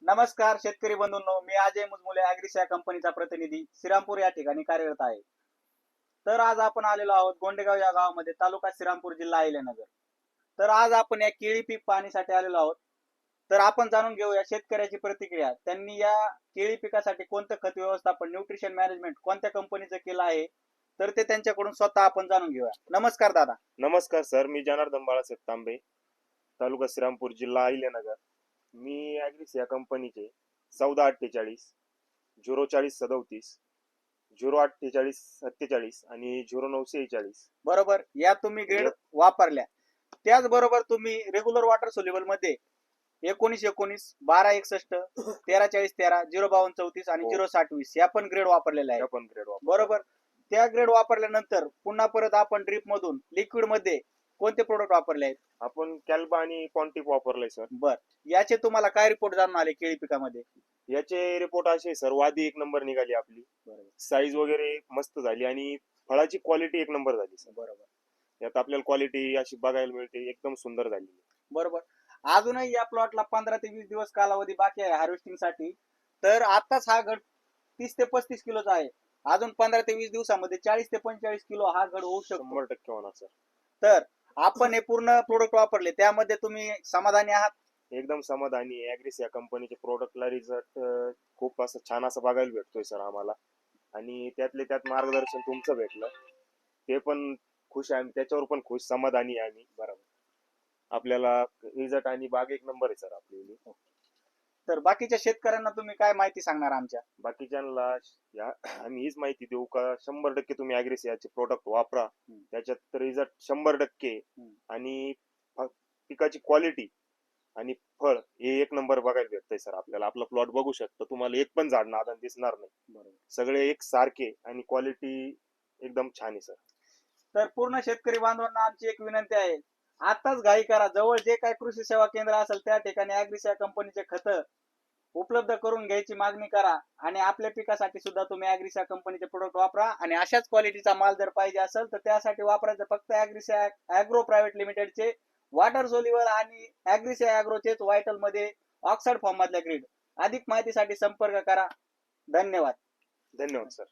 नमस्कार शेतकरी बंधूंनो, मी अजय मुजमुले ॲग्रीस या कंपनीचा प्रतिनिधी श्रीरामपूर या ठिकाणी कार्यरत आहे. तर आज आपण आलेलो आहोत गोंडेगाव या गावामध्ये, तालुका श्रीरामपूर, जिल्हा अहिल्यानगर. तर आज आपण या केळी पीक पाहणीसाठी आलेलो आहोत. तर आपण जाणून घेऊया शेतकऱ्याची प्रतिक्रिया. त्यांनी या केळी पिकासाठी कोणतं खत व्यवस्थापन, न्यूट्रिशन मॅनेजमेंट कोणत्या कंपनीचं केलं आहे, तर ते त्यांच्याकडून स्वतः आपण जाणून घेऊया. नमस्कार दादा. नमस्कार सर, मी जनार्दन बाळासाहेब तांबे, तालुका श्रीरामपूर, जिल्हा अहिल्यानगर. मी ॲग्रीस या कंपनीचे 1448 04037 04847 आणि 0946. बरोबर, या तुम्ही ग्रेड वापरल्या. त्याचबरोबर तुम्ही रेग्युलर वॉटर सोल्युबल मध्ये 1919 1261 134013 05234 आणि 06020 या पण ग्रेड वापरलेल्या आहे. बरोबर, त्या ग्रेड वापरल्यानंतर पुन्हा परत आपण ड्रिप मधून लिक्विड मध्ये कोणते प्रोडक्ट वापरले आहेत? आपण कॅल्बा आणि क्वांटिप वापरलंय सर. बर, याचे तुम्हाला काय रिपोर्ट जाणून आले केळी पिकामध्ये? याचे रिपोर्ट असे सर, वादी एक नंबर निघाली आपली, साईज वगैरे मस्त झाली आणि फळाची क्वालिटी एक नंबर झाली सर. बरोबर, यात आपल्याला क्वालिटी अशी बघायला मिळते, एकदम सुंदर झाली. बरोबर. अजूनही या प्लॉटला 15 ते 20 दिवस कालावधी बाकी आहे हार्वेस्टिंग साठी. तर आताच हा गड 30 ते 35 किलोचा आहे. अजून 15 ते 20 दिवसामध्ये 40 ते 45 किलो हा गड होऊ शकतो. 100% होणार सर. तर आपण हे पूर्ण प्रोडक्ट वापरले, त्यामध्ये तुम्ही समाधानी आहात? एकदम समाधानी. ॲग्रीस या कंपनीचे प्रोडक्टला रिझल्ट खूप असं छान असं बघायला भेटतोय सर आम्हाला, आणि त्यातले त्यात मार्गदर्शन तुमचं भेटलं, ते पण खुश आहे. त्याच्यावर पण खुश, समाधानी आहे आम्ही. बरोबर, आपल्याला रिझल्ट आणि बाग एक नंबर आहे सर आपली. तर बाकीच्या शेतकऱ्यांना तुम्ही काय माहिती सांगणार? आमच्या बाकीच्यांना आम्ही हीच माहिती देऊ का 100% तुम्ही ॲग्रीस याचे प्रोडक्ट वापरा. त्याच्यात रिझल्ट 100% आणि पिकाची क्वालिटी आणि फळ हे एक नंबर बघायला भेटतंय सर आपल्याला. आपला प्लॉट बघू शकतो, तुम्हाला एक पण झाड नादान दिसणार नाही. बरोबर, सगळे एक सारखे आणि क्वालिटी एकदम छान आहे सर. तर पूर्ण शेतकरी बांधवांना आमची एक विनंती आहे, आताच घाई करा. जवळ जे काही कृषी सेवा केंद्र असेल त्या ठिकाणी ॲग्रीस या कंपनीचे खत उपलब्ध करून घ्यायची मागणी करा. आणि आपल्या पिकासाठी सुद्धा तुम्ही ॲग्रीस या कंपनीचे प्रोडक्ट वापरा. आणि अशाच क्वालिटीचा माल जर पाहिजे असेल तर त्यासाठी वापरायचं फक्त ॲग्रीस ॲग्रो प्रायव्हेट लिमिटेडचे वॉटर सोल्युबल आणि ॲग्रीस ॲग्रोचेच व्हायटल मध्ये ऑक्साइड फॉर्म मधल्या ग्रीड. अधिक माहितीसाठी संपर्क करा. धन्यवाद. धन्यवाद सर.